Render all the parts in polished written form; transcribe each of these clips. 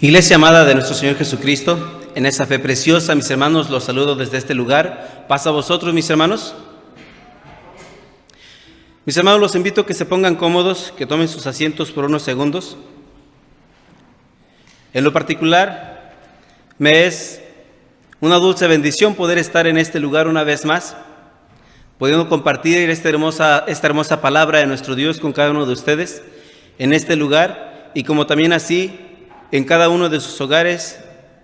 Iglesia amada de nuestro Señor Jesucristo, en esa fe preciosa, mis hermanos, los saludo desde este lugar. Paz a vosotros, mis hermanos. Mis hermanos, los invito a que se pongan cómodos, que tomen sus asientos por unos segundos. En lo particular, me es una dulce bendición poder estar en este lugar una vez más, pudiendo compartir esta hermosa palabra de nuestro Dios con cada uno de ustedes en este lugar, y como también así en cada uno de sus hogares,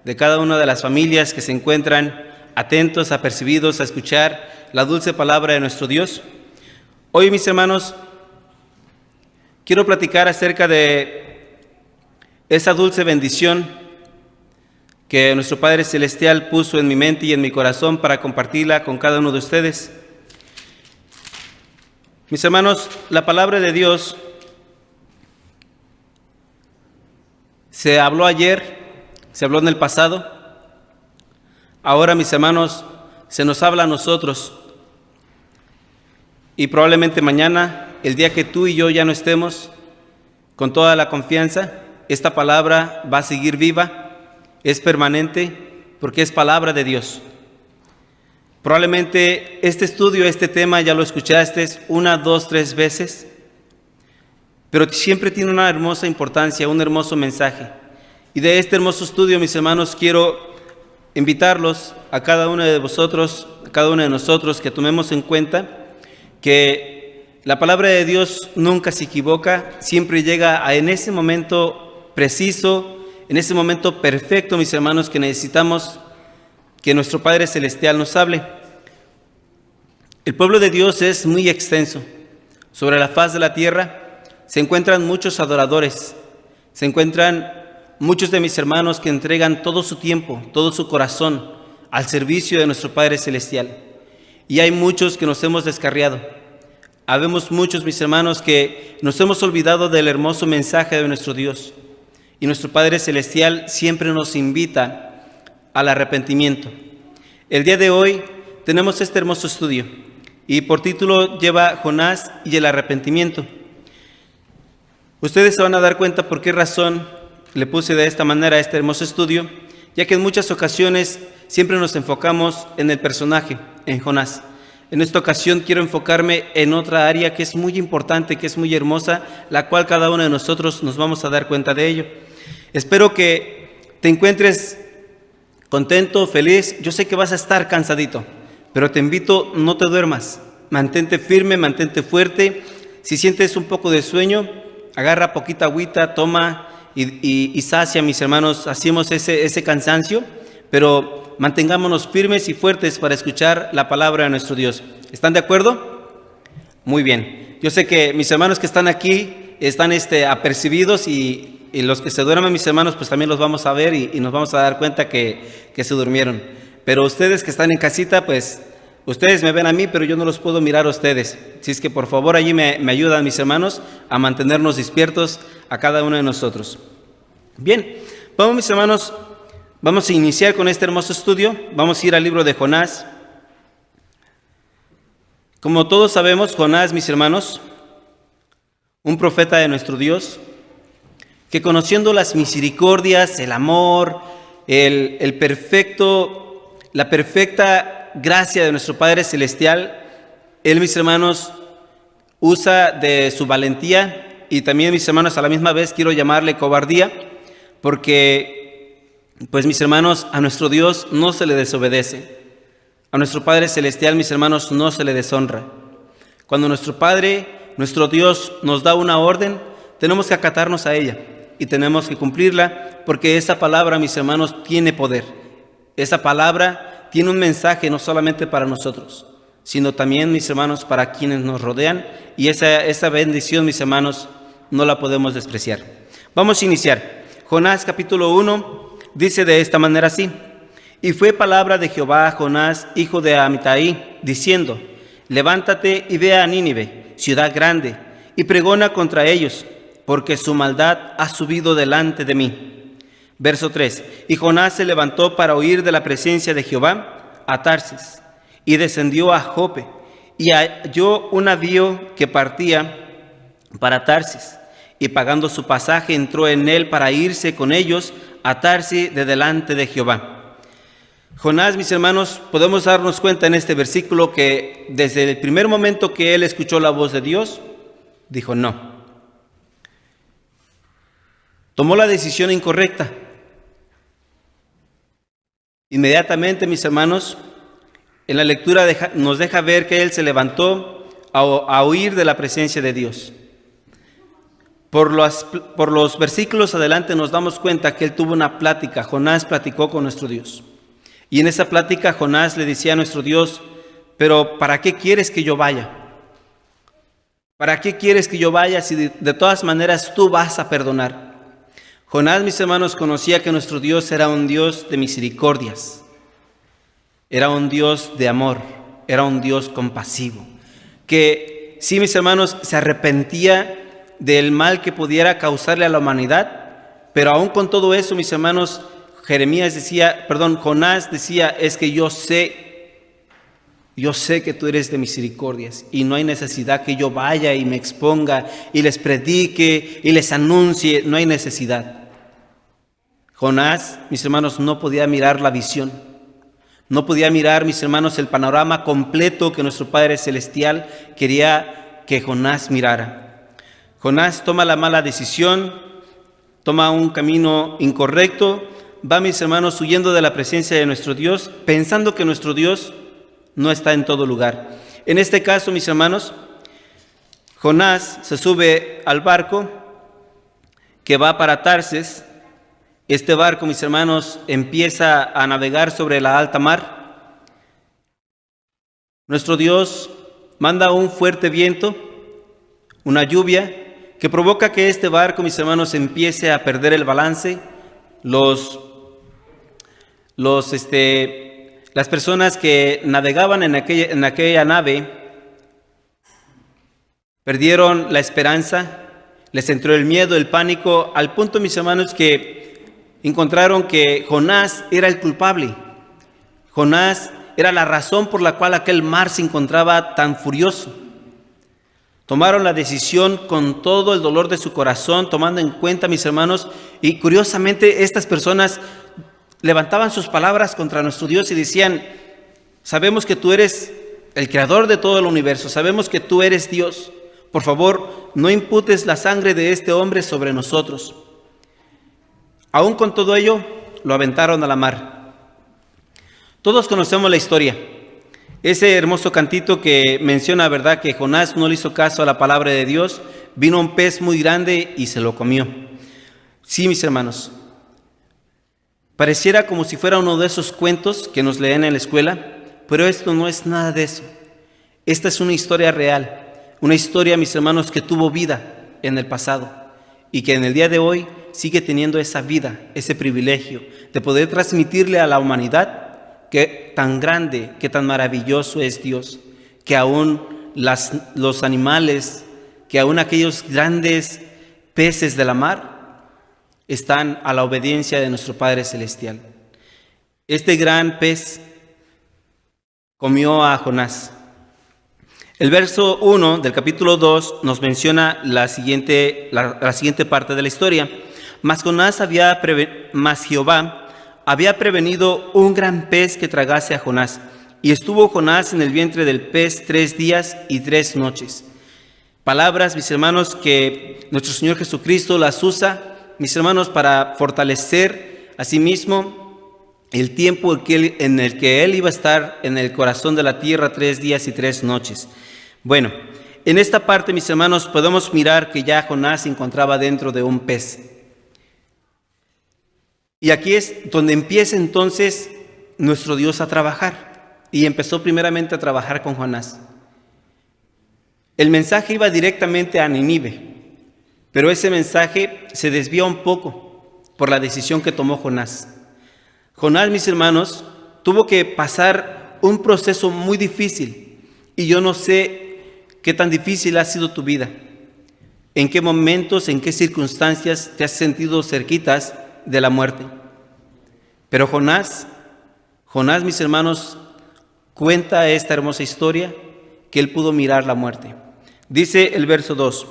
de cada una de las familias que se encuentran atentos, apercibidos a escuchar la dulce palabra de nuestro Dios. Hoy, mis hermanos, quiero platicar acerca de esa dulce bendición que nuestro Padre Celestial puso en mi mente y en mi corazón para compartirla con cada uno de ustedes. Mis hermanos, la palabra de Dios se habló ayer, se habló en el pasado. Ahora, mis hermanos, se nos habla a nosotros. Y probablemente mañana, el día que tú y yo ya no estemos, con toda la confianza, esta palabra va a seguir viva, es permanente, porque es palabra de Dios. Probablemente este estudio, este tema, ya lo escuchaste 1, 2, 3 veces, pero siempre tiene una hermosa importancia, un hermoso mensaje. Y de este hermoso estudio, mis hermanos, quiero invitarlos a cada uno de vosotros, a cada uno de nosotros, que tomemos en cuenta que la palabra de Dios nunca se equivoca, siempre llega en ese momento preciso, en ese momento perfecto, mis hermanos, que necesitamos que nuestro Padre Celestial nos hable. El pueblo de Dios es muy extenso. Sobre la faz de la tierra se encuentran muchos adoradores, se encuentran muchos de mis hermanos que entregan todo su tiempo, todo su corazón al servicio de nuestro Padre Celestial. Y hay muchos que nos hemos descarriado. Habemos muchos, mis hermanos, que nos hemos olvidado del hermoso mensaje de nuestro Dios. Y nuestro Padre Celestial siempre nos invita al arrepentimiento. El día de hoy tenemos este hermoso estudio y por título lleva Jonás y el arrepentimiento. Ustedes se van a dar cuenta por qué razón le puse de esta manera a este hermoso estudio, ya que en muchas ocasiones siempre nos enfocamos en el personaje, en Jonás. En esta ocasión quiero enfocarme en otra área que es muy importante, que es muy hermosa, la cual cada uno de nosotros nos vamos a dar cuenta de ello. Espero que te encuentres contento, feliz. Yo sé que vas a estar cansadito, pero te invito, no te duermas. Mantente firme, mantente fuerte. Si sientes un poco de sueño, agarra poquita agüita, toma y sacia, mis hermanos, hacemos ese cansancio, pero mantengámonos firmes y fuertes para escuchar la palabra de nuestro Dios. ¿Están de acuerdo? Muy bien. Yo sé que mis hermanos que están aquí están apercibidos y los que se duermen, mis hermanos, pues también los vamos a ver y nos vamos a dar cuenta que se durmieron. Pero ustedes que están en casita, pues ustedes me ven a mí, pero yo no los puedo mirar a ustedes. Así es que por favor allí me ayudan, mis hermanos, a mantenernos despiertos a cada uno de nosotros. Bien, vamos, mis hermanos, vamos a iniciar con este hermoso estudio. Vamos a ir al libro de Jonás. Como todos sabemos, Jonás, mis hermanos, un profeta de nuestro Dios, que conociendo las misericordias, el amor, la perfecta gracia de nuestro Padre Celestial, él, mis hermanos, usa de su valentía y también, mis hermanos, a la misma vez quiero llamarle cobardía, porque, pues, mis hermanos, a nuestro Dios no se le desobedece. A nuestro Padre Celestial, mis hermanos, no se le deshonra. Cuando nuestro Padre, nuestro Dios, nos da una orden, tenemos que acatarnos a ella y tenemos que cumplirla, porque esa palabra, mis hermanos, tiene poder. Esa palabra tiene un mensaje no solamente para nosotros, sino también, mis hermanos, para quienes nos rodean, y esa bendición, mis hermanos, no la podemos despreciar. Vamos a iniciar. Jonás capítulo 1 dice de esta manera así: y fue palabra de Jehová a Jonás, hijo de Amitai, diciendo: levántate y ve a Nínive, ciudad grande, y pregona contra ellos, porque su maldad ha subido delante de mí. Verso 3. Y Jonás se levantó para huir de la presencia de Jehová a Tarsis, y descendió a Jope, y halló un navío que partía para Tarsis, y pagando su pasaje entró en él para irse con ellos atarse de delante de Jehová. Jonás, mis hermanos, podemos darnos cuenta en este versículo que desde el primer momento que él escuchó la voz de Dios, dijo no. Tomó la decisión incorrecta. Inmediatamente, mis hermanos, en la lectura nos deja ver que él se levantó a huir de la presencia de Dios. Por los versículos adelante nos damos cuenta que él tuvo una plática. Jonás platicó con nuestro Dios. Y en esa plática Jonás le decía a nuestro Dios, pero ¿para qué quieres que yo vaya? ¿Para qué quieres que yo vaya si de todas maneras tú vas a perdonar? Jonás, mis hermanos, conocía que nuestro Dios era un Dios de misericordias, era un Dios de amor, era un Dios compasivo, que sí, mis hermanos, se arrepentía del mal que pudiera causarle a la humanidad, pero aún con todo eso, mis hermanos, Jonás decía, es que yo sé que tú eres de misericordias y no hay necesidad que yo vaya y me exponga y les predique y les anuncie, no hay necesidad. Jonás, mis hermanos, no podía mirar la visión, no podía mirar, mis hermanos, el panorama completo que nuestro Padre Celestial quería que Jonás mirara. Jonás toma la mala decisión, toma un camino incorrecto, va, mis hermanos, huyendo de la presencia de nuestro Dios, pensando que nuestro Dios no está en todo lugar. En este caso, mis hermanos, Jonás se sube al barco que va para Tarsis. Este barco, mis hermanos, empieza a navegar sobre la alta mar. Nuestro Dios manda un fuerte viento, una lluvia, que provoca que este barco, mis hermanos, empiece a perder el balance. Las personas que navegaban en aquella nave perdieron la esperanza, les entró el miedo, el pánico, al punto, mis hermanos, que encontraron que Jonás era el culpable. Jonás era la razón por la cual aquel mar se encontraba tan furioso. Tomaron la decisión con todo el dolor de su corazón, tomando en cuenta, mis hermanos, y curiosamente estas personas levantaban sus palabras contra nuestro Dios y decían, sabemos que tú eres el creador de todo el universo, sabemos que tú eres Dios, por favor, no imputes la sangre de este hombre sobre nosotros. Aún con todo ello, lo aventaron a la mar. Todos conocemos la historia, ese hermoso cantito que menciona, ¿verdad?, que Jonás no le hizo caso a la palabra de Dios, vino un pez muy grande y se lo comió. Sí, mis hermanos, pareciera como si fuera uno de esos cuentos que nos leen en la escuela, pero esto no es nada de eso. Esta es una historia real, una historia, mis hermanos, que tuvo vida en el pasado y que en el día de hoy sigue teniendo esa vida, ese privilegio de poder transmitirle a la humanidad que tan grande, que tan maravilloso es Dios, que aún los animales, que aún aquellos grandes peces de la mar están a la obediencia de nuestro Padre Celestial. Este gran pez comió a Jonás. El verso 1 del capítulo 2 nos menciona la siguiente parte de la historia. Mas Jehová había prevenido un gran pez que tragase a Jonás. Y estuvo Jonás en el vientre del pez 3 días y 3 noches. Palabras, mis hermanos, que nuestro Señor Jesucristo las usa, mis hermanos, para fortalecer a sí mismo el tiempo en el que Él iba a estar en el corazón de la tierra 3 días y 3 noches. Bueno, en esta parte, mis hermanos, podemos mirar que ya Jonás se encontraba dentro de un pez. Y aquí es donde empieza entonces nuestro Dios a trabajar. Y empezó primeramente a trabajar con Jonás. El mensaje iba directamente a Nínive, pero ese mensaje se desvió un poco por la decisión que tomó Jonás. Jonás, mis hermanos, tuvo que pasar un proceso muy difícil. Y yo no sé qué tan difícil ha sido tu vida. ¿En qué momentos, en qué circunstancias te has sentido cerquitas de la muerte? Pero Jonás, mis hermanos, cuenta esta hermosa historia que él pudo mirar la muerte. Dice el verso 2: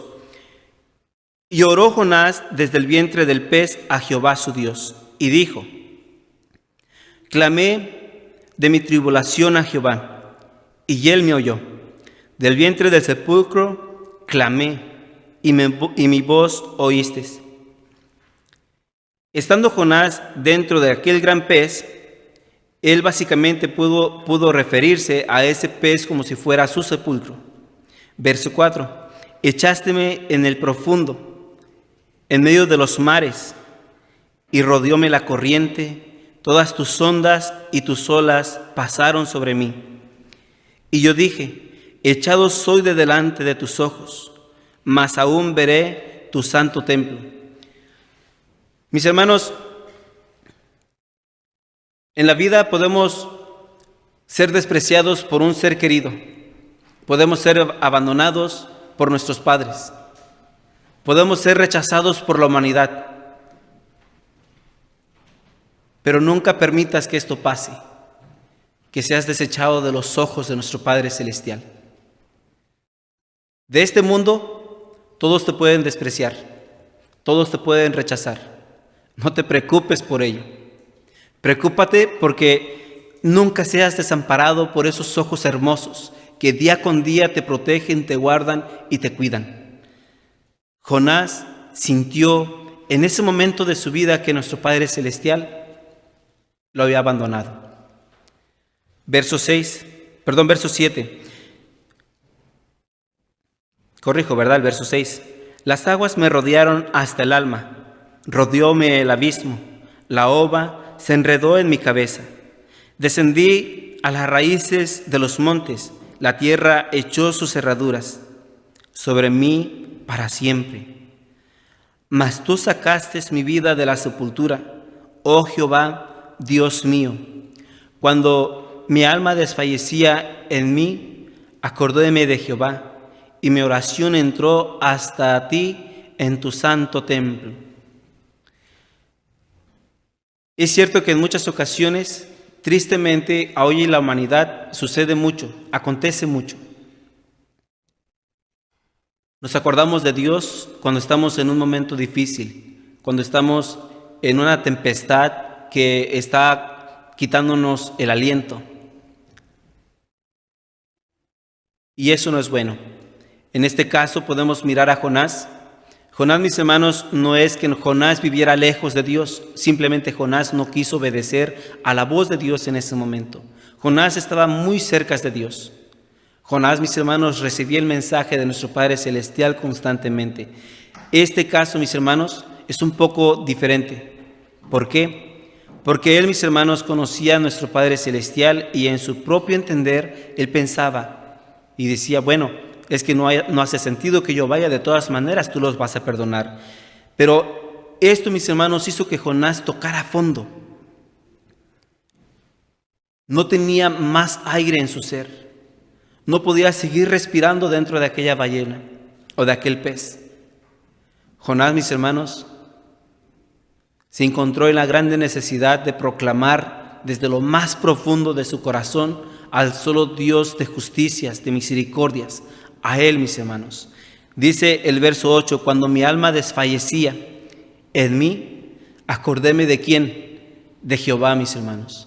Y oró Jonás desde el vientre del pez a Jehová su Dios, y dijo: clamé de mi tribulación a Jehová, y él me oyó. Del vientre del sepulcro clamé, y mi voz oíste. Estando Jonás dentro de aquel gran pez, él básicamente pudo referirse a ese pez como si fuera su sepulcro. Verso 4. Echásteme en el profundo, en medio de los mares, y rodeóme la corriente, todas tus ondas y tus olas pasaron sobre mí. Y yo dije: echado soy de delante de tus ojos, mas aún veré tu santo templo. Mis hermanos, en la vida podemos ser despreciados por un ser querido, podemos ser abandonados por nuestros padres, podemos ser rechazados por la humanidad, pero nunca permitas que esto pase, que seas desechado de los ojos de nuestro Padre Celestial. De este mundo, todos te pueden despreciar, todos te pueden rechazar. No te preocupes por ello. Preocúpate porque nunca seas desamparado por esos ojos hermosos que día con día te protegen, te guardan y te cuidan. Jonás sintió en ese momento de su vida que nuestro Padre Celestial lo había abandonado. Verso 7. Corrijo, ¿verdad? El verso 6. Las aguas me rodearon hasta el alma, rodeóme el abismo, la ova se enredó en mi cabeza. Descendí a las raíces de los montes, la tierra echó sus cerraduras sobre mí para siempre. Mas tú sacaste mi vida de la sepultura, oh Jehová, Dios mío. Cuando mi alma desfallecía en mí, acordéme de Jehová, y mi oración entró hasta a ti en tu santo templo. Es cierto que en muchas ocasiones, tristemente, hoy en la humanidad sucede mucho, acontece mucho. Nos acordamos de Dios cuando estamos en un momento difícil, cuando estamos en una tempestad que está quitándonos el aliento. Y eso no es bueno. En este caso podemos mirar a Jonás. Jonás, mis hermanos, no es que Jonás viviera lejos de Dios, simplemente Jonás no quiso obedecer a la voz de Dios en ese momento. Jonás estaba muy cerca de Dios. Jonás, mis hermanos, recibía el mensaje de nuestro Padre Celestial constantemente. Este caso, mis hermanos, es un poco diferente. ¿Por qué? Porque él, mis hermanos, conocía a nuestro Padre Celestial y en su propio entender, él pensaba y decía, bueno, es que no hace sentido que yo vaya, de todas maneras tú los vas a perdonar. Pero esto, mis hermanos, hizo que Jonás tocara a fondo. No tenía más aire en su ser. No podía seguir respirando dentro de aquella ballena o de aquel pez. Jonás, mis hermanos, se encontró en la grande necesidad de proclamar desde lo más profundo de su corazón al solo Dios de justicias, de misericordias, a Él, mis hermanos. Dice el verso 8, cuando mi alma desfallecía en mí, acordéme de quién, de Jehová, mis hermanos.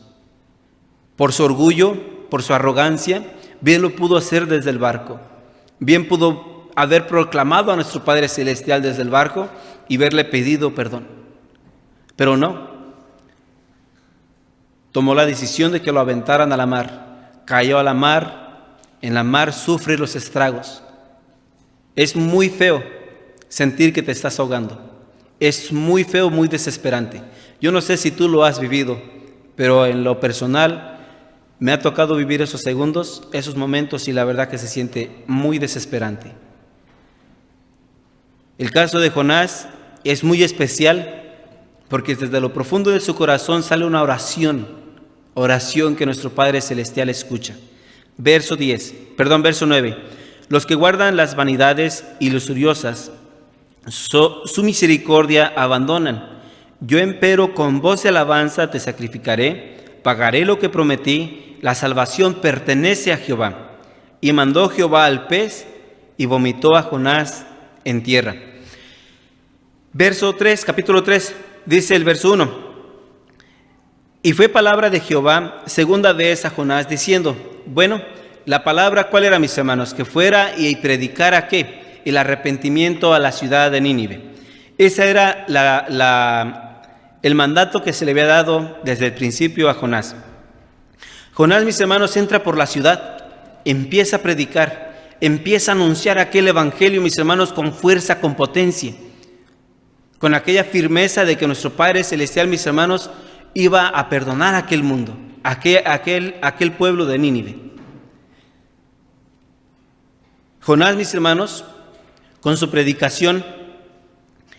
Por su orgullo, por su arrogancia, bien lo pudo hacer desde el barco. Bien pudo haber proclamado a nuestro Padre Celestial desde el barco y haberle pedido perdón. Pero no. Tomó la decisión de que lo aventaran a la mar. Cayó a la mar. En la mar sufre los estragos. Es muy feo sentir que te estás ahogando. Es muy feo, muy desesperante. Yo no sé si tú lo has vivido, pero en lo personal me ha tocado vivir esos segundos, esos momentos, y la verdad que se siente muy desesperante. El caso de Jonás es muy especial porque desde lo profundo de su corazón sale una oración que nuestro Padre Celestial escucha. Verso 9. Los que guardan las vanidades ilusoriosas, su misericordia abandonan. Yo empero con voz de alabanza te sacrificaré, pagaré lo que prometí, la salvación pertenece a Jehová. Y mandó Jehová al pez y vomitó a Jonás en tierra. Verso 3, capítulo 3, dice el verso 1. Y fue palabra de Jehová segunda vez a Jonás, diciendo, bueno, la palabra, ¿cuál era, mis hermanos? Que fuera y predicara, ¿qué? El arrepentimiento a la ciudad de Nínive. Ese era el mandato que se le había dado desde el principio a Jonás. Jonás, mis hermanos, entra por la ciudad, empieza a predicar, empieza a anunciar aquel evangelio, mis hermanos, con fuerza, con potencia, con aquella firmeza de que nuestro Padre Celestial, mis hermanos, iba a perdonar a aquel mundo, aquel pueblo de Nínive. Jonás, mis hermanos, con su predicación,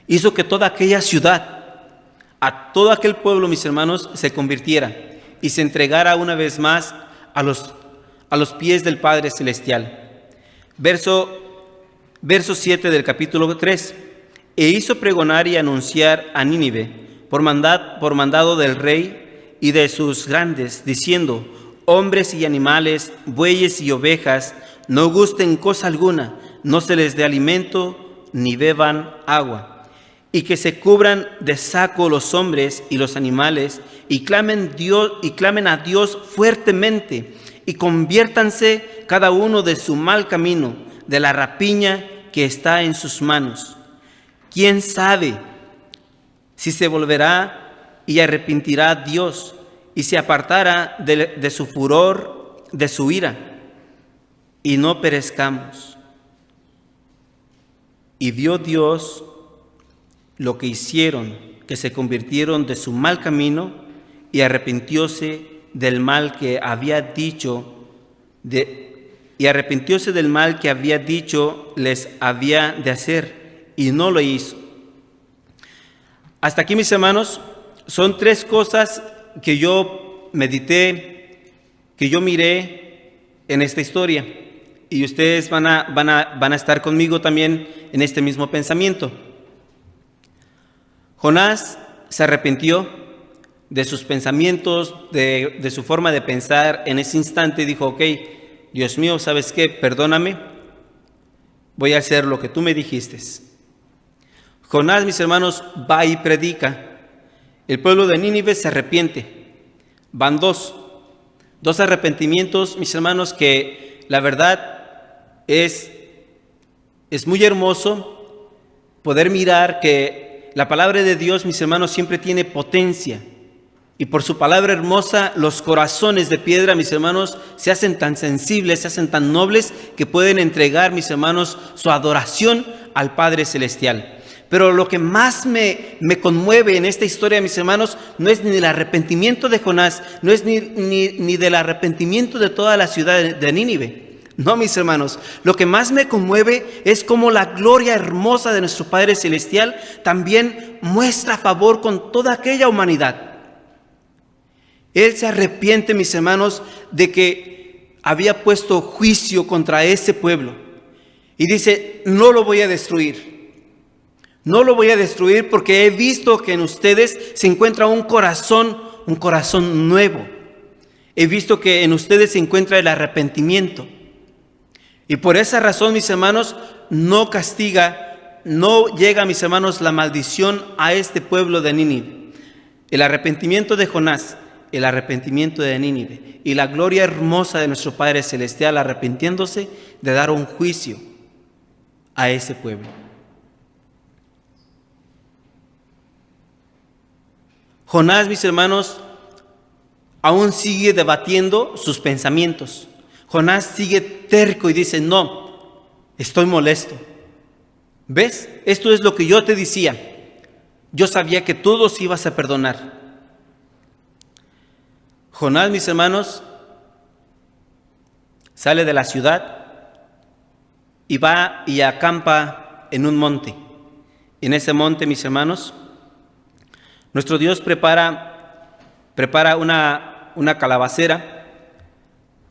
hizo que toda aquella ciudad, a todo aquel pueblo, mis hermanos, se convirtiera y se entregara una vez más a los pies del Padre Celestial. Verso 7 del capítulo 3. E hizo pregonar y anunciar a Nínive por mandado del rey y de sus grandes, diciendo, hombres y animales, bueyes y ovejas, no gusten cosa alguna, no se les dé alimento, ni beban agua, y que se cubran de saco los hombres y los animales, y clamen a Dios fuertemente, y conviértanse cada uno de su mal camino, de la rapiña que está en sus manos. ¿Quién sabe si se volverá y arrepentirá Dios y se apartará de su furor, de su ira, y no perezcamos? Y vio Dios lo que hicieron, que se convirtieron de su mal camino y arrepintióse del mal que había dicho les había de hacer, y no lo hizo. Hasta aquí, mis hermanos, son tres cosas que yo medité, que yo miré en esta historia, y ustedes van a estar conmigo también en este mismo pensamiento. Jonás se arrepintió de sus pensamientos, de su forma de pensar en ese instante, y dijo, ok, Dios mío, ¿sabes qué? Perdóname, voy a hacer lo que tú me dijiste. Jonás, mis hermanos, va y predica. El pueblo de Nínive se arrepiente. Van dos arrepentimientos, mis hermanos, que la verdad es muy hermoso poder mirar que la palabra de Dios, mis hermanos, siempre tiene potencia. Y por su palabra hermosa, los corazones de piedra, mis hermanos, se hacen tan sensibles, se hacen tan nobles, que pueden entregar, mis hermanos, su adoración al Padre Celestial. Pero lo que más me conmueve en esta historia, mis hermanos, no es ni el arrepentimiento de Jonás, no es ni del arrepentimiento de toda la ciudad de Nínive. No, mis hermanos, lo que más me conmueve es cómo la gloria hermosa de nuestro Padre Celestial también muestra favor con toda aquella humanidad. Él se arrepiente, mis hermanos, de que había puesto juicio contra ese pueblo. Y dice, no lo voy a destruir. No lo voy a destruir porque he visto que en ustedes se encuentra un corazón nuevo. He visto que en ustedes se encuentra el arrepentimiento. Y por esa razón, mis hermanos, no castiga, no llega, mis hermanos, la maldición a este pueblo de Nínive. El arrepentimiento de Jonás, el arrepentimiento de Nínive y la gloria hermosa de nuestro Padre Celestial arrepintiéndose de dar un juicio a ese pueblo. Jonás, mis hermanos, aún sigue debatiendo sus pensamientos. Jonás sigue terco y dice, no, estoy molesto. ¿Ves? Esto es lo que yo te decía. Yo sabía que tú los ibas a perdonar. Jonás, mis hermanos, sale de la ciudad y va y acampa en un monte. En ese monte, mis hermanos, nuestro Dios prepara una calabacera.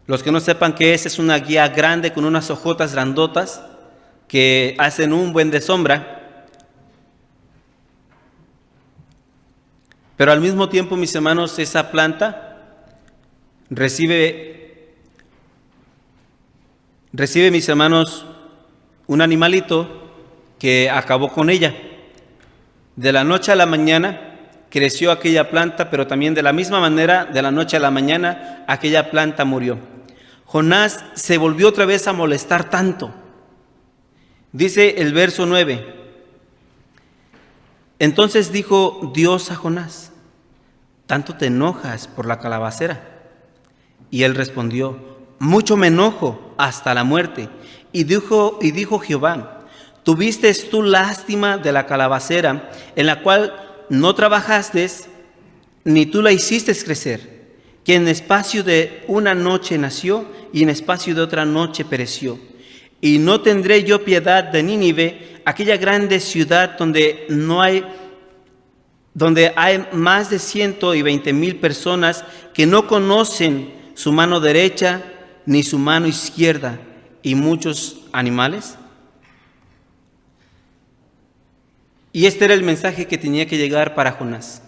Los que no sepan qué es una guía grande con unas hojotas grandotas que hacen un buen de sombra. Pero al mismo tiempo, mis hermanos, esa planta recibe, mis hermanos, un animalito que acabó con ella. De la noche a la mañana, creció aquella planta, pero también de la misma manera, de la noche a la mañana, aquella planta murió. Jonás se volvió otra vez a molestar tanto. Dice el verso 9. Entonces dijo Dios a Jonás: ¿tanto te enojas por la calabacera? Y él respondió: mucho me enojo hasta la muerte. Y dijo Jehová: ¿tuviste tú lástima de la calabacera, en la cual no trabajaste, ni tú la hiciste crecer, que en espacio de una noche nació y en espacio de otra noche pereció? Y no tendré yo piedad de Nínive, aquella grande ciudad donde hay más de 120,000 personas que no conocen su mano derecha ni su mano izquierda, y muchos animales. Y este era el mensaje que tenía que llegar para Jonás.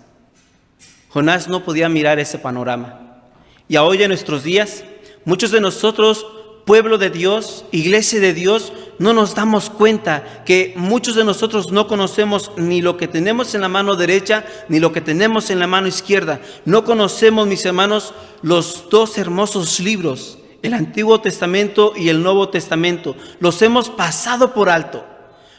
Jonás no podía mirar ese panorama. Y hoy en nuestros días, muchos de nosotros, pueblo de Dios, iglesia de Dios, no nos damos cuenta que muchos de nosotros no conocemos ni lo que tenemos en la mano derecha ni lo que tenemos en la mano izquierda. No conocemos, mis hermanos, los dos hermosos libros, el Antiguo Testamento y el Nuevo Testamento. Los hemos pasado por alto,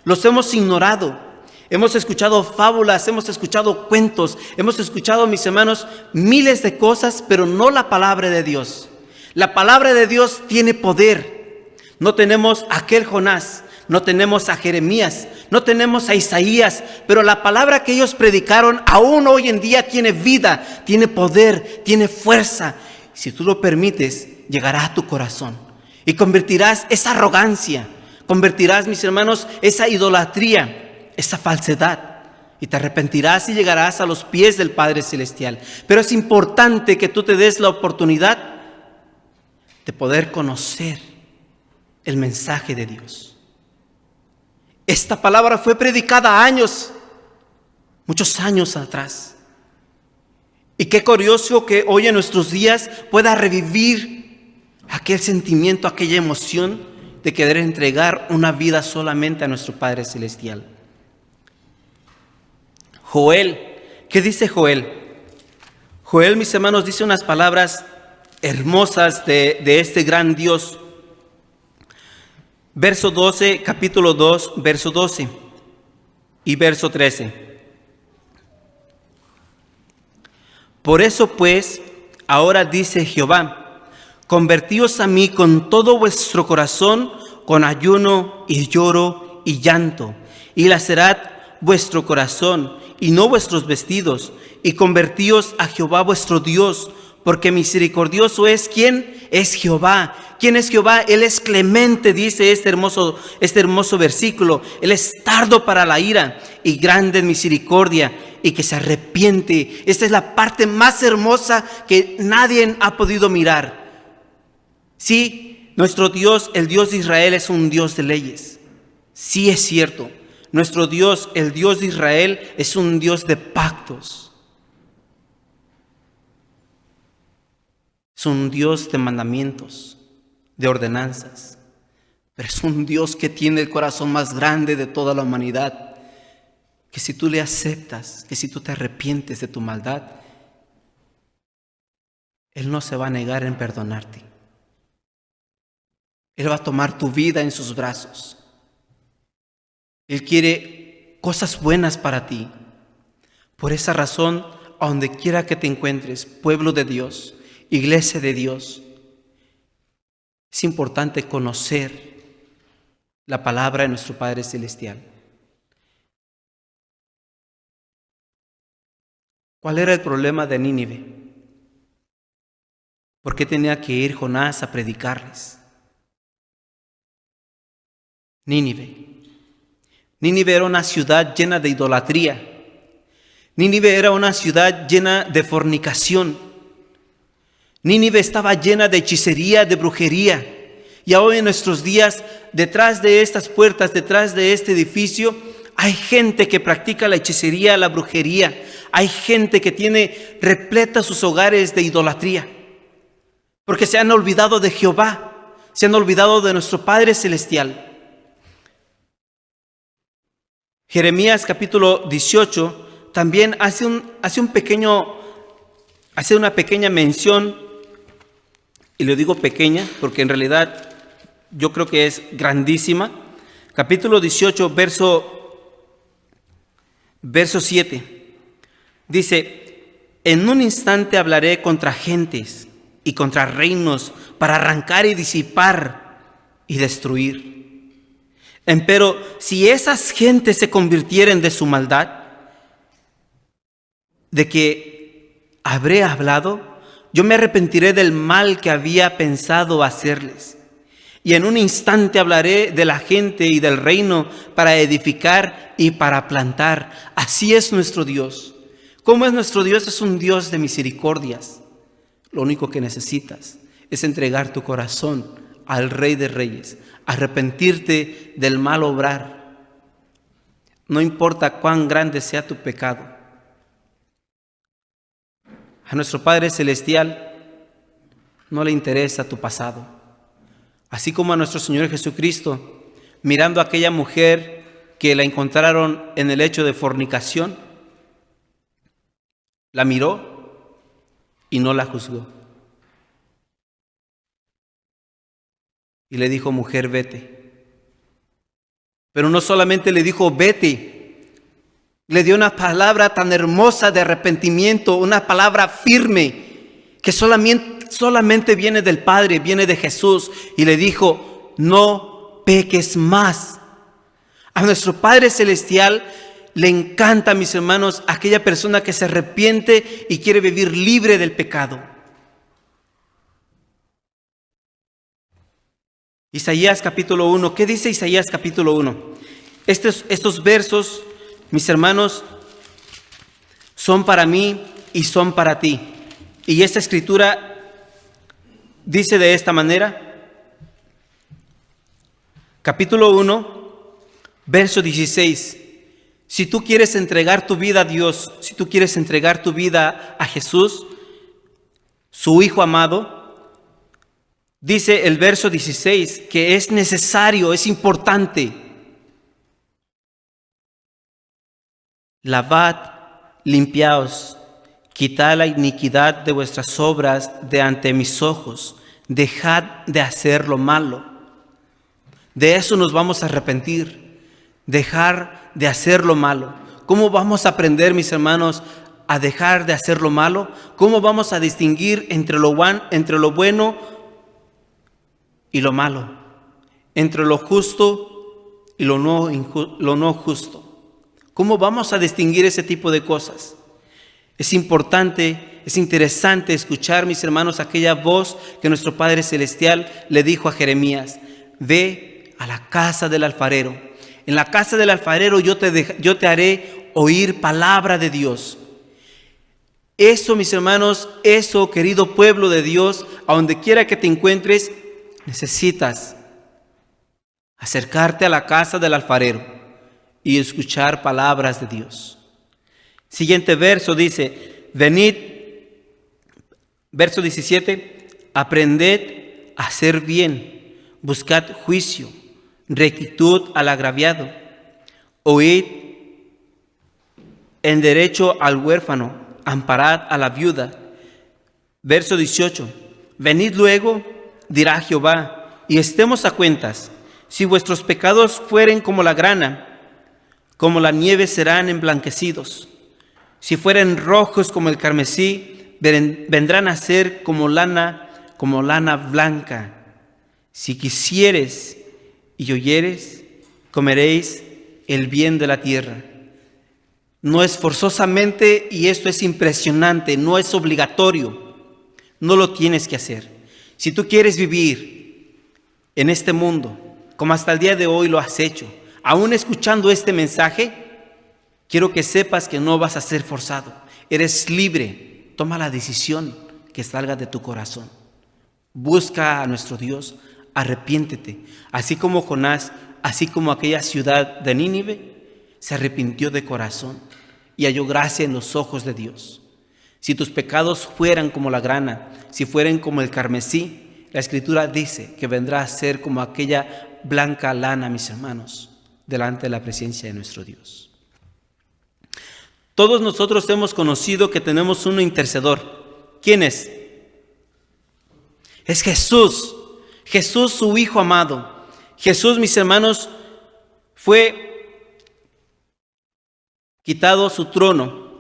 los hemos ignorado. Hemos escuchado fábulas, hemos escuchado cuentos, hemos escuchado, mis hermanos, miles de cosas, pero no la palabra de Dios. La palabra de Dios tiene poder. No tenemos a aquel Jonás, no tenemos a Jeremías, no tenemos a Isaías, pero la palabra que ellos predicaron aún hoy en día tiene vida, tiene poder, tiene fuerza. Si tú lo permites, llegará a tu corazón y convertirás esa arrogancia, convertirás, mis hermanos, esa idolatría, esa falsedad, y te arrepentirás y llegarás a los pies del Padre Celestial. Pero es importante que tú te des la oportunidad de poder conocer el mensaje de Dios. Esta palabra fue predicada muchos años atrás. Y qué curioso que hoy en nuestros días pueda revivir aquel sentimiento, aquella emoción de querer entregar una vida solamente a nuestro Padre Celestial. Joel, ¿qué dice Joel? Joel, mis hermanos, dice unas palabras hermosas de este gran Dios. Verso 12, capítulo 2, verso 12 y verso 13. Por eso pues, ahora dice Jehová: convertíos a mí con todo vuestro corazón, con ayuno y lloro y llanto, y lacerad vuestro corazón y no vuestros vestidos, y convertíos a Jehová vuestro Dios, porque misericordioso es. ¿Quién? Es Jehová. ¿Quién es Jehová? Él es clemente, dice este hermoso versículo. Él es tardo para la ira y grande en misericordia, y que se arrepiente. Esta es la parte más hermosa que nadie ha podido mirar. Sí, nuestro Dios, el Dios de Israel, es un Dios de leyes. Sí, es cierto. Nuestro Dios, el Dios de Israel, es un Dios de pactos. Es un Dios de mandamientos, de ordenanzas. Pero es un Dios que tiene el corazón más grande de toda la humanidad. Que si tú le aceptas, que si tú te arrepientes de tu maldad, Él no se va a negar en perdonarte. Él va a tomar tu vida en sus brazos. Él quiere cosas buenas para ti. Por esa razón, a donde quiera que te encuentres, pueblo de Dios, iglesia de Dios, es importante conocer la palabra de nuestro Padre Celestial. ¿Cuál era el problema de Nínive? ¿Por qué tenía que ir Jonás a predicarles? Nínive era una ciudad llena de idolatría. Nínive era una ciudad llena de fornicación. Nínive estaba llena de hechicería, de brujería. Y hoy en nuestros días, detrás de estas puertas, detrás de este edificio, hay gente que practica la hechicería, la brujería. Hay gente que tiene repleta sus hogares de idolatría. Porque se han olvidado de Jehová, se han olvidado de nuestro Padre Celestial. Jeremías capítulo 18, también hace una pequeña mención, y le digo pequeña porque en realidad yo creo que es grandísima. Capítulo 18, verso 7. Dice: en un instante hablaré contra gentes y contra reinos para arrancar y disipar y destruir. Empero si esas gentes se convirtieren de su maldad, de que habré hablado, yo me arrepentiré del mal que había pensado hacerles. Y en un instante hablaré de la gente y del reino para edificar y para plantar. Así es nuestro Dios. ¿Cómo es nuestro Dios? Es un Dios de misericordias. Lo único que necesitas es entregar tu corazón al Rey de Reyes, arrepentirte del mal obrar. No importa cuán grande sea tu pecado. A nuestro Padre Celestial no le interesa tu pasado. Así como a nuestro Señor Jesucristo, mirando a aquella mujer que la encontraron en el hecho de fornicación, la miró y no la juzgó. Y le dijo: mujer, vete. Pero no solamente le dijo vete, le dio una palabra tan hermosa de arrepentimiento, una palabra firme que solamente viene del Padre, viene de Jesús. Y le dijo: no peques más. A nuestro Padre Celestial le encanta, mis hermanos, aquella persona que se arrepiente y quiere vivir libre del pecado. Isaías capítulo 1. ¿Qué dice Isaías capítulo 1? Estos versos, mis hermanos, son para mí y son para ti. Y esta escritura dice de esta manera. Capítulo 1, verso 16. Si tú quieres entregar tu vida a Dios, si tú quieres entregar tu vida a Jesús, su Hijo amado, dice el verso 16 que es necesario, es importante. Lavad, limpiaos, quitad la iniquidad de vuestras obras de ante mis ojos, dejad de hacer lo malo. De eso nos vamos a arrepentir, dejar de hacer lo malo. ¿Cómo vamos a aprender, mis hermanos, a dejar de hacer lo malo? ¿Cómo vamos a distinguir entre lo bueno y lo malo? Entre lo justo y lo no justo. ¿Cómo vamos a distinguir ese tipo de cosas? Es importante, es interesante escuchar, mis hermanos, aquella voz que nuestro Padre Celestial le dijo a Jeremías: ve a la casa del alfarero. En la casa del alfarero yo te haré oír palabra de Dios. Eso, mis hermanos, eso, querido pueblo de Dios, a donde quiera que te encuentres, necesitas acercarte a la casa del alfarero y escuchar palabras de Dios. Siguiente verso dice: venid, verso 17, aprended a hacer bien, buscad juicio, rectitud al agraviado, oíd en derecho al huérfano, amparad a la viuda. Verso 18, venid luego, dirá Jehová, y estemos a cuentas. Si vuestros pecados fueren como la grana, como la nieve serán emblanquecidos. Si fueren rojos como el carmesí, vendrán a ser como lana blanca. Si quisieres y oyeres, comeréis el bien de la tierra. No es forzosamente, y esto es impresionante, no es obligatorio. No lo tienes que hacer. Si tú quieres vivir en este mundo, como hasta el día de hoy lo has hecho, aún escuchando este mensaje, quiero que sepas que no vas a ser forzado. Eres libre. Toma la decisión que salga de tu corazón. Busca a nuestro Dios. Arrepiéntete. Así como Jonás, así como aquella ciudad de Nínive, se arrepintió de corazón y halló gracia en los ojos de Dios. Si tus pecados fueran como la grana, si fueran como el carmesí, la Escritura dice que vendrá a ser como aquella blanca lana, mis hermanos, delante de la presencia de nuestro Dios. Todos nosotros hemos conocido que tenemos un intercedor. ¿Quién es? Es Jesús. Jesús, su Hijo amado. Jesús, mis hermanos, fue quitado su trono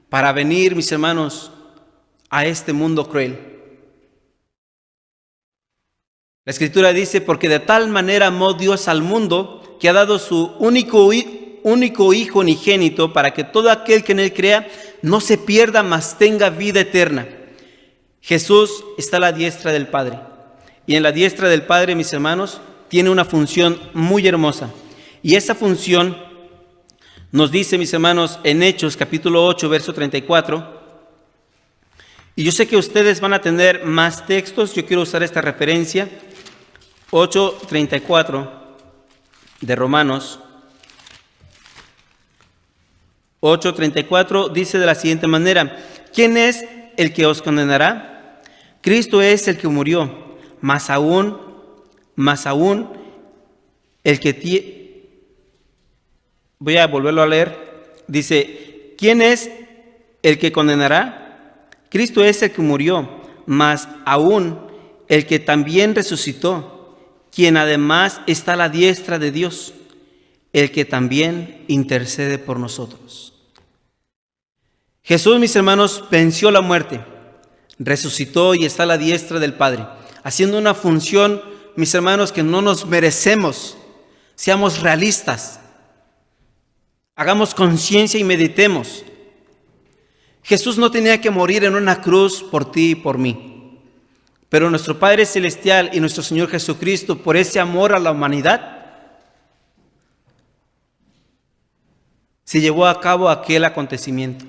para venir, mis hermanos, a este mundo cruel. La Escritura dice, porque de tal manera amó Dios al mundo, que ha dado su único Hijo unigénito, para que todo aquel que en Él crea no se pierda, mas tenga vida eterna. Jesús está a la diestra del Padre. Y en la diestra del Padre, mis hermanos, tiene una función muy hermosa. Y esa función nos dice, mis hermanos, en Hechos capítulo 8, verso 34. Y yo sé que ustedes van a tener más textos. Yo quiero usar esta referencia. 8:34 de Romanos. 8:34 dice de la siguiente manera: ¿quién es el que os condenará? Cristo es el que murió, más aún el que voy a volverlo a leer. Dice, ¿quién es el que condenará? Cristo es el que murió, más aún el que también resucitó, quien además está a la diestra de Dios, el que también intercede por nosotros. Jesús, mis hermanos, venció la muerte, resucitó y está a la diestra del Padre, haciendo una función, mis hermanos, que no nos merecemos. Seamos realistas, hagamos conciencia y meditemos. Jesús no tenía que morir en una cruz por ti y por mí. Pero nuestro Padre Celestial y nuestro Señor Jesucristo, por ese amor a la humanidad, se llevó a cabo aquel acontecimiento.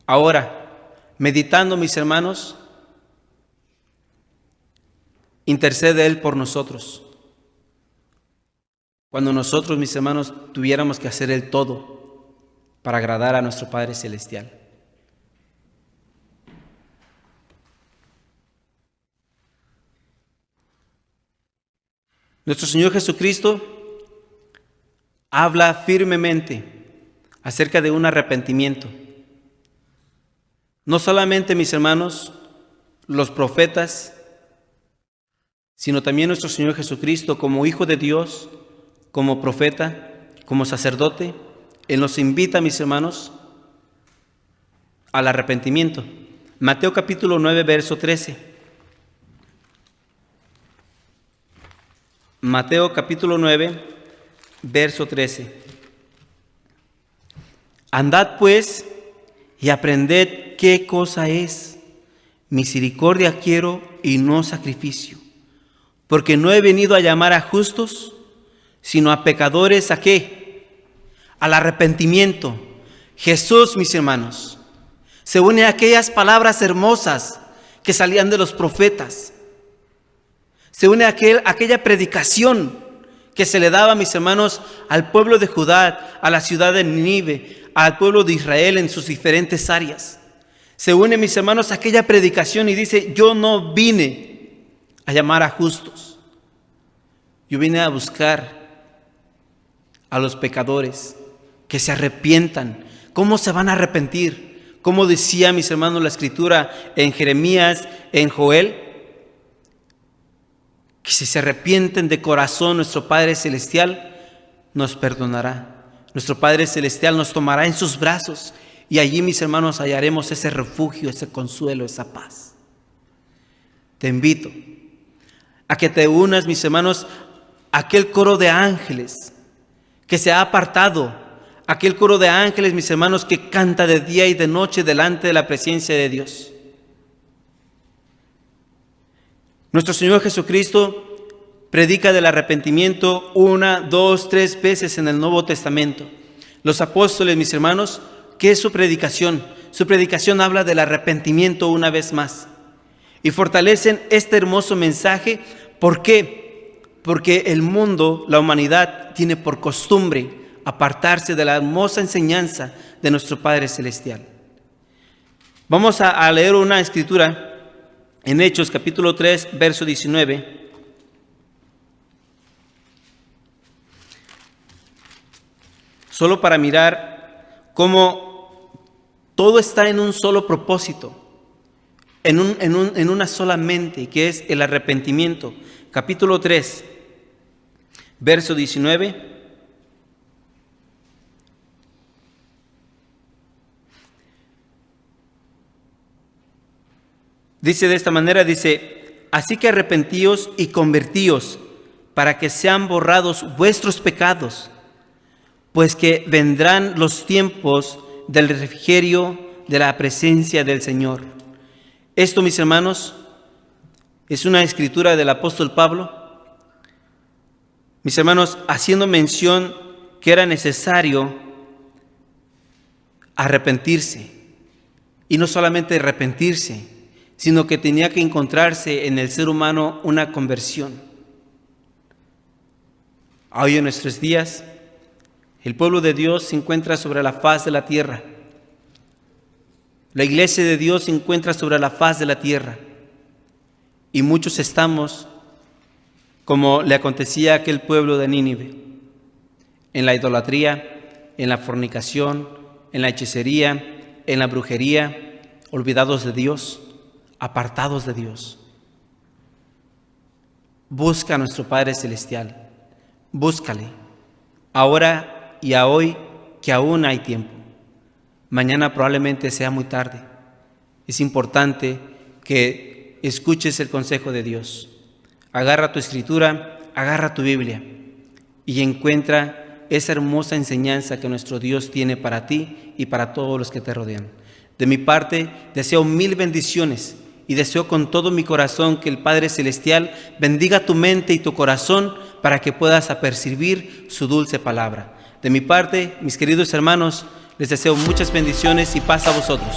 Ahora, meditando, mis hermanos, intercede Él por nosotros. Cuando nosotros, mis hermanos, tuviéramos que hacer el todo para agradar a nuestro Padre Celestial. Nuestro Señor Jesucristo habla firmemente acerca de un arrepentimiento. No solamente, mis hermanos, los profetas, sino también nuestro Señor Jesucristo, como Hijo de Dios, como profeta, como sacerdote, Él nos invita, mis hermanos, al arrepentimiento. Mateo capítulo 9, verso 13. Mateo capítulo 9, verso 13. Andad pues y aprended qué cosa es. Misericordia quiero y no sacrificio, porque no he venido a llamar a justos, sino a pecadores. ¿A qué? Al arrepentimiento. Jesús, mis hermanos, se une a aquellas palabras hermosas que salían de los profetas. Se une a aquella predicación que se le daba, mis hermanos, al pueblo de Judá, a la ciudad de Nínive, al pueblo de Israel en sus diferentes áreas. Se une, mis hermanos, a aquella predicación y dice, yo no vine a llamar a justos. Yo vine a buscar a los pecadores que se arrepientan. ¿Cómo se van a arrepentir? Como decía, mis hermanos, la Escritura en Jeremías, en Joel, que si se arrepienten de corazón, nuestro Padre Celestial nos perdonará. Nuestro Padre Celestial nos tomará en sus brazos y allí, mis hermanos, hallaremos ese refugio, ese consuelo, esa paz. Te invito a que te unas, mis hermanos, a aquel coro de ángeles que se ha apartado, aquel coro de ángeles, mis hermanos, que canta de día y de noche delante de la presencia de Dios. Nuestro Señor Jesucristo predica del arrepentimiento 1, 2, 3 veces en el Nuevo Testamento. Los apóstoles, mis hermanos, ¿qué es su predicación? Su predicación habla del arrepentimiento una vez más. Y fortalecen este hermoso mensaje. ¿Por qué? Porque el mundo, la humanidad, tiene por costumbre apartarse de la hermosa enseñanza de nuestro Padre Celestial. Vamos a leer una escritura en Hechos capítulo 3, verso 19. solo para mirar cómo todo está en un solo propósito, en una sola mente, que es el arrepentimiento. Capítulo 3, verso 19. Dice de esta manera, dice: así que arrepentíos y convertíos, para que sean borrados vuestros pecados, pues que vendrán los tiempos del refrigerio de la presencia del Señor. Esto, mis hermanos, es una escritura del apóstol Pablo, mis hermanos, haciendo mención que era necesario arrepentirse, y no solamente arrepentirse, sino que tenía que encontrarse en el ser humano una conversión. Hoy en nuestros días, el pueblo de Dios se encuentra sobre la faz de la tierra. La iglesia de Dios se encuentra sobre la faz de la tierra. Y muchos estamos como le acontecía a aquel pueblo de Nínive, en la idolatría, en la fornicación, en la hechicería, en la brujería, olvidados de Dios, apartados de Dios. Busca a nuestro Padre Celestial, búscale, ahora y a hoy, que aún hay tiempo. Mañana probablemente sea muy tarde. Es importante que escuches el consejo de Dios. Agarra tu escritura, agarra tu Biblia y encuentra esa hermosa enseñanza que nuestro Dios tiene para ti y para todos los que te rodean. De mi parte, deseo 1000 bendiciones y deseo con todo mi corazón que el Padre Celestial bendiga tu mente y tu corazón para que puedas apercibir su dulce palabra. De mi parte, mis queridos hermanos, les deseo muchas bendiciones y paz a vosotros.